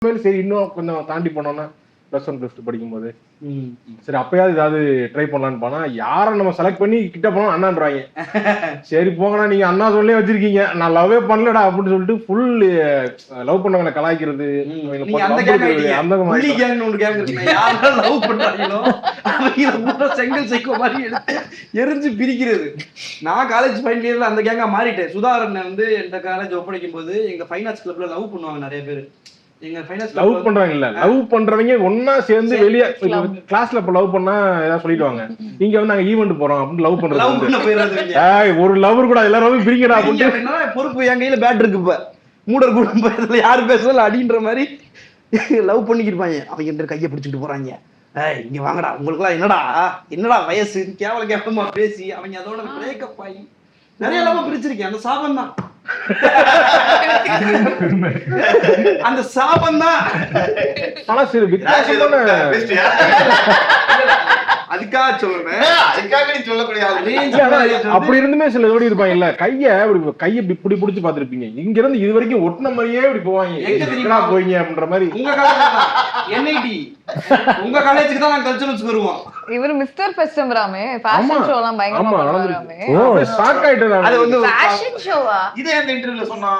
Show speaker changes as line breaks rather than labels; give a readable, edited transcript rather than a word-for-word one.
சரி இன்னும் கொஞ்சம் தாண்டி போனோம்னா +1 +2 படிக்கும்போது சரி அப்பயாவது ஏதாவது ட்ரை பண்ணலான்னு போனா யாரை நம்ம செலக்ட் பண்ணி கிட்ட போனோம் அண்ணான்றாங்க. சரி போங்கண்ணா நீங்க அண்ணா சொல்லே வச்சிருக்கீங்க நான் லவ்வே பண்ணலடா அப்படின்னு சொல்லிட்டு ஃபுல் லவ் பண்ணவங்களை கலாய்க்கிறது அந்த மாதிரி
செங்கல் சைக்கோ மாதிரி எரிஞ்சு பிரிக்கிறது. நான் காலேஜ் ஃபைனல் இயர்ல அந்த கேங்கா மாறிட்டேன். சுதாகரன் வந்து எந்த காலேஜ் ஒப்படைக்கும் போது எங்க ஃபைன் ஆர்ட்ஸ் கிளப்ல லவ் பண்ணுவாங்க நிறைய பேர்.
லவ் பண்றாங்க இல்ல லவ் பண்றவங்க ஒன்னா சேர்ந்து வெளியே கிளாஸ்ல இப்ப லவ் பண்ணா ஏதாவது சொல்லிடுவாங்க இங்க வந்து நாங்க ஈவென்ட் போறோம் அப்படின்னு லவ் பண்றது ஒரு லவர் கூட எல்லாரும் பிரிக்கடா அப்படின்னு
பொறுப்பு என் கையில பேட் இருக்கு. இப்ப மூடர் கூட யாரு பேசல அடின்ற மாதிரி லவ் பண்ணிக்கிருப்பாங்க. அவங்க கையை பிடிச்சிட்டு போறாங்க. இங்க வாங்கடா உங்களுக்கு எல்லாம் என்னடா வயசு கேவலமா பேசி அவங்க அதோட பிரேக்கப் ஆகி நிறைய லவ் பிரிச்சிருக்கேன். அந்த சாபம் தான் அந்த சாபம் தான் அதுக்காக சொல்றேன்.
அப்படி இருந்துமே சில ஜோடி இருப்பாங்க இல்ல கைய இப்படி பிடிச்சு பாத்துருப்பீங்க இங்க இருந்து இது வரைக்கும் ஒட்டின மாதிரியே இப்படி போவாங்க போயிங்க அப்படின்ற மாதிரி.
உங்க காலேஜுக்கு தான் நான் கல்ச்சுரல்ஸ் வருவோம்.
இவர் மிஸ்டர் ஃபெஸ்டிவராமே ஃபேஷன் ஷோலாம் பயங்கரமா பண்ணுவாராமே.
ஷாக் ஆயிட்டேன்.
அது வந்து ஃபேஷன் ஷோவா
இதே அந்த இன்டர்வியூல சொன்னா